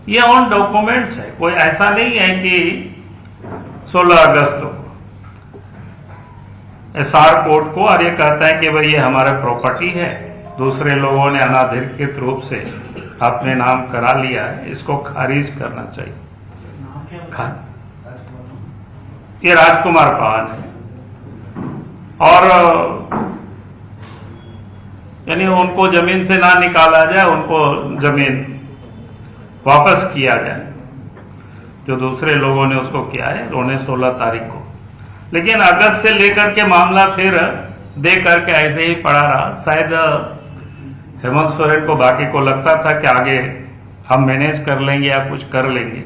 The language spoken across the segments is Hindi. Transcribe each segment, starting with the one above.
ये ऑन डॉक्यूमेंट्स है, कोई ऐसा नहीं है कि 16 अगस्त को एसआर कोर्ट को और ये कहता है कि भाई ये हमारा प्रॉपर्टी है, दूसरे लोगों ने अनाधिकृत रूप से अपने नाम करा लिया है, इसको खारिज करना चाहिए। ये राजकुमार पान है और यानी उनको जमीन से ना निकाला जाए, उनको जमीन वापस किया जाए, जो दूसरे लोगों ने उसको किया है उन्होंने 16 तारीख को। लेकिन अगस्त से लेकर के मामला फिर दे करके ऐसे ही पड़ा रहा। शायद हेमंत सोरेन को बाकी को लगता था कि आगे हम मैनेज कर लेंगे या कुछ कर लेंगे,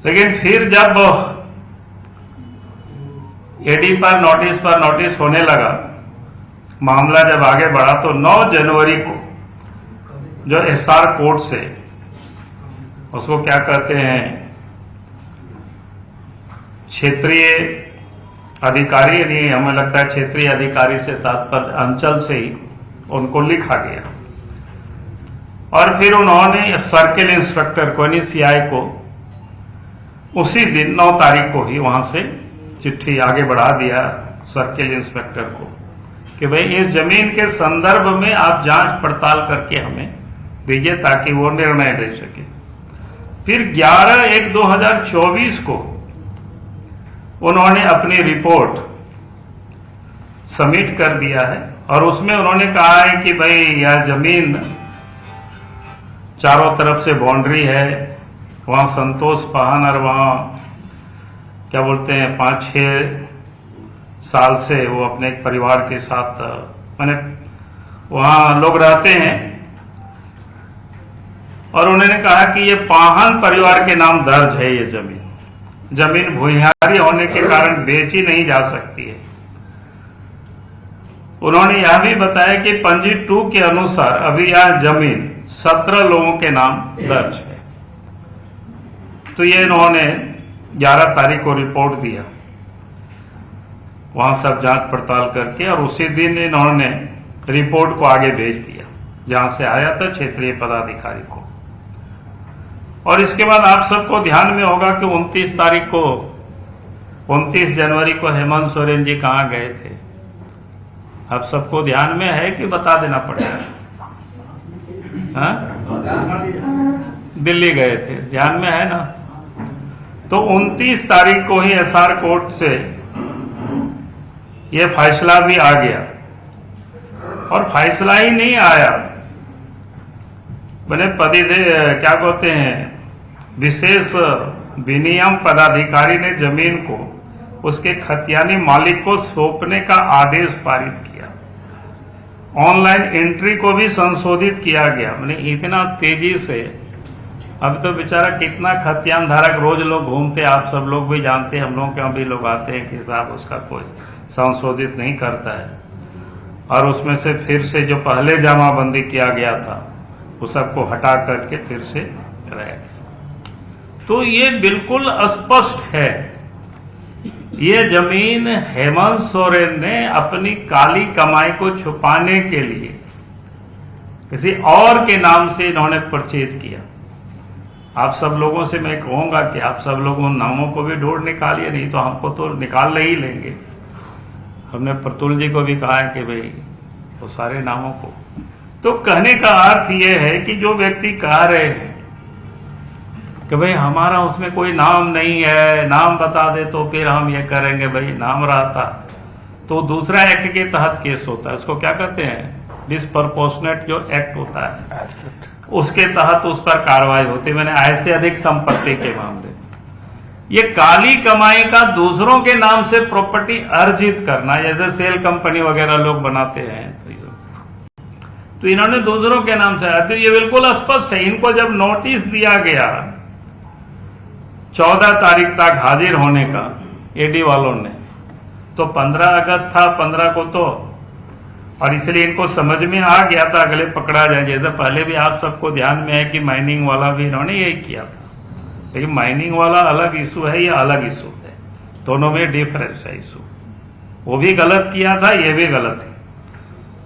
लेकिन फिर जब एडी पर नोटिस होने लगा, मामला जब आगे बढ़ा तो 9 जनवरी को जो एसआर कोर्ट से उसको क्या कहते हैं, क्षेत्रीय अधिकारी, यानी हमें लगता है क्षेत्रीय अधिकारी से तात्पर्य अंचल से ही उनको लिखा गया और फिर उन्होंने सर्किल इंस्पेक्टर को यानी सीआई को उसी दिन 9 तारीख को ही वहां से चिट्ठी आगे बढ़ा दिया सर्किल इंस्पेक्टर को कि भाई इस जमीन के संदर्भ में आप जांच पड़ताल करके हमें दीजिए ताकि वो निर्णय दे सके। फिर 11/1/2024 को उन्होंने अपनी रिपोर्ट सबमिट कर दिया है और उसमें उन्होंने कहा है कि भाई यह जमीन चारों तरफ से बाउंड्री है, वहां संतोष पाहन और वहां क्या बोलते हैं 5-6 साल से वो अपने एक परिवार के साथ माने वहां लोग रहते हैं और उन्होंने कहा कि ये पाहन परिवार के नाम दर्ज है। ये जमीन भूमिहारी होने के कारण बेची नहीं जा सकती है। उन्होंने यह भी बताया कि पंजी 2 के अनुसार अभी यह जमीन 17 लोगों के नाम दर्ज है। तो ये इन्होंने 11 तारीख को रिपोर्ट दिया, वहां सब जांच पड़ताल करके, और उसी दिन इन्होंने रिपोर्ट को आगे भेज दिया जहां से आया था क्षेत्रीय पदाधिकारी को। और इसके बाद आप सबको ध्यान में होगा कि 29 जनवरी को हेमंत सोरेन जी कहां गए थे। आप सबको ध्यान में है कि बता देना पड़ेगा? हाँ? दिल्ली गए थे, ध्यान में है ना? तो 29 तारीख को ही एसआर कोर्ट से ये फैसला भी आ गया और फैसला ही नहीं आया, मैंने क्या कहते हैं विशेष विनियम पदाधिकारी ने जमीन को उसके खतियानी मालिक को सौंपने का आदेश पारित किया। ऑनलाइन एंट्री को भी संशोधित किया गया। मैंने इतना तेजी से, अब तो बेचारा कितना खतियान धारक रोज लोग घूमते, आप सब लोग भी जानते हैं, हम लोग के यहाँ भी लोग आते हैं कि साहब उसका कोई संशोधित नहीं करता है, और उसमें से फिर से जो पहले जमाबंदी किया गया था वो सबको हटा करके फिर से रह गया। तो ये बिल्कुल स्पष्ट है, ये जमीन हेमंत सोरेन ने अपनी काली कमाई को छुपाने के लिए किसी और के नाम से इन्होंने परचेज किया। आप सब लोगों से मैं कहूंगा कि आप सब लोग उन नामों को भी ढूंढ निकालिए, नहीं तो हमको तो निकाल ही लेंगे। हमने प्रतुल जी को भी कहा है कि भाई वो सारे नामों को, तो कहने का अर्थ ये है कि जो व्यक्ति कह रहे हैं कि भाई हमारा उसमें कोई नाम नहीं है, नाम बता दे तो फिर हम ये करेंगे, भाई नाम रहता तो दूसरा एक्ट के तहत केस होता है, उसको क्या कहते हैं डिसप्रपोर्शनेट जो एक्ट होता है उसके तहत उस पर कार्रवाई होती है। मैंने ऐसे अधिक संपत्ति के मामले, ये काली कमाई का दूसरों के नाम से प्रॉपर्टी अर्जित करना, जैसे सेल कंपनी वगैरह लोग बनाते हैं, तो इन्होंने दूसरों के नाम से, तो ये बिल्कुल स्पष्ट है। इनको जब नोटिस दिया गया 14 तारीख तक हाजिर होने का एडी वालों ने, तो 15 अगस्त था 15 को, तो और इसलिए इनको समझ में आ गया था अगले पकड़ा जाए। जैसे पहले भी आप सबको ध्यान में है कि माइनिंग वाला भी इन्होंने यही किया था, लेकिन माइनिंग वाला अलग इशू है, ये अलग इशू है, दोनों में डिफरेंस है इशू। वो भी गलत किया था, ये भी गलत है।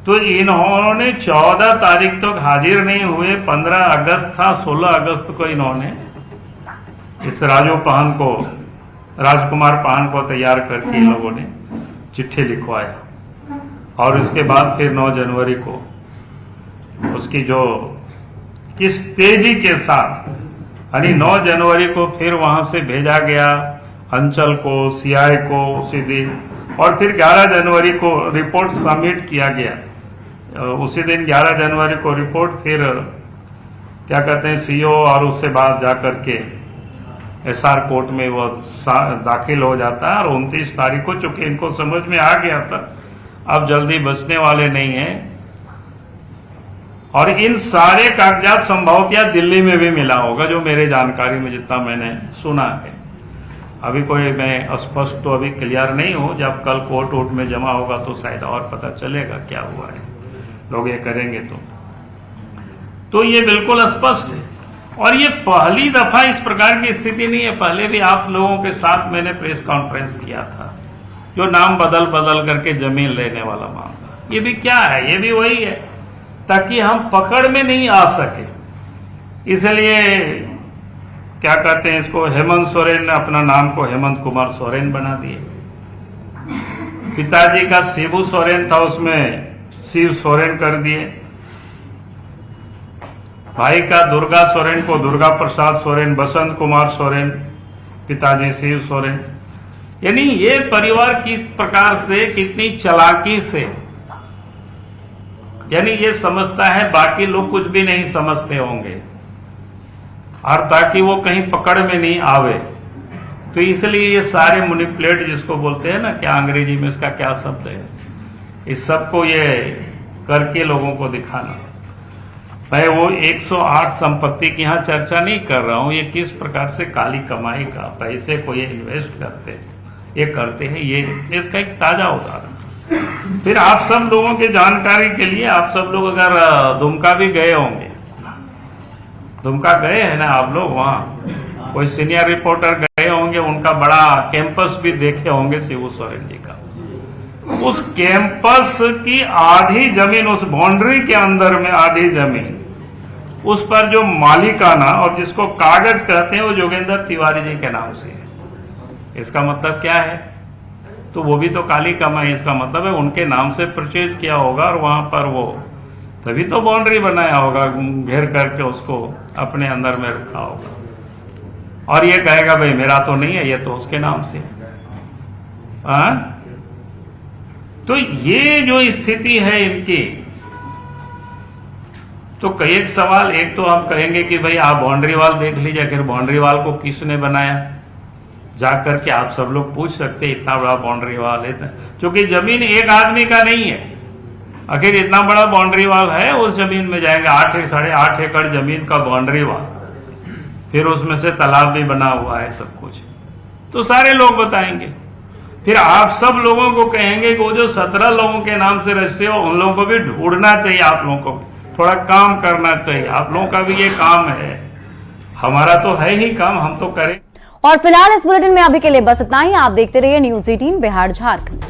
तो इन्होंने 14 तारीख तक हाजिर नहीं हुए। 15 अगस्त था, 16 अगस्त को इन्होंने इस राजकुमार पान को तैयार करके इन लोगों ने चिट्ठी लिखवाया और इसके बाद फिर 9 जनवरी को उसकी जो किस तेजी के साथ, यानी 9 जनवरी को फिर वहां से भेजा गया अंचल को, सीआई को उसी दिन, और फिर 11 जनवरी को रिपोर्ट सबमिट किया गया। उसी दिन 11 जनवरी को रिपोर्ट फिर क्या कहते हैं सीओ, और उससे बाद जाकर के एसआर कोर्ट में वो दाखिल हो जाता है। और 29 तारीख को, चूंकि इनको समझ में आ गया था अब जल्दी बचने वाले नहीं है, और इन सारे कागजात संभवतः दिल्ली में भी मिला होगा, जो मेरे जानकारी में जितना मैंने सुना है। अभी कोई मैं स्पष्ट तो अभी क्लियर नहीं हूं, जब कल कोर्ट वोट में जमा होगा तो शायद और पता चलेगा क्या हुआ है, लोग ये करेंगे तो ये बिल्कुल स्पष्ट है। और ये पहली दफा इस प्रकार की स्थिति नहीं है, पहले भी आप लोगों के साथ मैंने प्रेस कॉन्फ्रेंस किया था, जो नाम बदल बदल करके जमीन लेने वाला मामला। ये भी क्या है, ये भी वही है, ताकि हम पकड़ में नहीं आ सके, इसलिए क्या कहते हैं इसको, हेमंत सोरेन ने अपना नाम को हेमंत कुमार सोरेन बना दिए। पिताजी का शिबू सोरेन था, उसमें शिव सोरेन कर दिए। भाई का दुर्गा सोरेन को दुर्गा प्रसाद सोरेन, बसंत कुमार सोरेन, पिताजी शिव सोरेन। यानी ये परिवार किस प्रकार से, कितनी चालाकी से, यानी ये समझता है बाकी लोग कुछ भी नहीं समझते होंगे, और ताकि वो कहीं पकड़ में नहीं आवे, तो इसलिए ये सारे मैनिपुलेट जिसको बोलते हैं ना, क्या अंग्रेजी में इसका क्या शब्द है, इस सबको ये करके लोगों को दिखाना। मैं वो 108 संपत्ति की यहाँ चर्चा नहीं कर रहा हूं, ये किस प्रकार से काली कमाई का पैसे को ये इन्वेस्ट करते हैं, ये करते हैं, ये इसका एक ताजा उदाहरण। फिर आप सब लोगों की जानकारी के लिए, आप सब लोग अगर दुमका भी गए होंगे, दुमका गए हैं ना आप लोग, वहां कोई सीनियर रिपोर्टर गए होंगे, उनका बड़ा कैंपस भी देखे होंगे शिबू सोरेन जी का। उस कैंपस की आधी जमीन, उस बाउंड्री के अंदर में आधी जमीन, उस पर जो मालिकाना और जिसको कागज कहते हैं वो जोगेंद्र तिवारी जी के नाम से है। इसका मतलब क्या है, तो वो भी तो काली कमाई, इसका मतलब है उनके नाम से परचेज किया होगा, और वहां पर वो तभी तो बाउंड्री बनाया होगा, घेर करके उसको अपने अंदर में रखा होगा, और ये कहेगा भाई मेरा तो नहीं है, ये तो उसके नाम से। तो ये जो स्थिति है इनकी, तो कई एक सवाल, एक तो हम कहेंगे कि भाई आप बाउंड्री वाल देख लीजिए, आखिर बाउंड्री वाल को किसने बनाया, जाकर के आप सब लोग पूछ सकते हैं, इतना बड़ा बाउंड्री वाल है, क्योंकि जमीन एक आदमी का नहीं है, आखिर इतना बड़ा बाउंड्री वाल है, उस जमीन में जाएंगे 8-8.5 एकड़ जमीन का बाउंड्री वाल, फिर उसमें से तालाब भी बना हुआ है, सब कुछ तो सारे लोग बताएंगे। फिर आप सब लोगों को कहेंगे कि वो जो 17 लोगों के नाम से रजिस्ट्री हो, उन लोगों को भी ढूंढना चाहिए, आप लोगों को थोड़ा काम करना चाहिए, आप लोगों का भी ये काम है, हमारा तो है ही काम, हम तो करें। और फिलहाल इस बुलेटिन में अभी के लिए बस इतना ही। आप देखते रहिए न्यूज़ 18 बिहार झारखंड।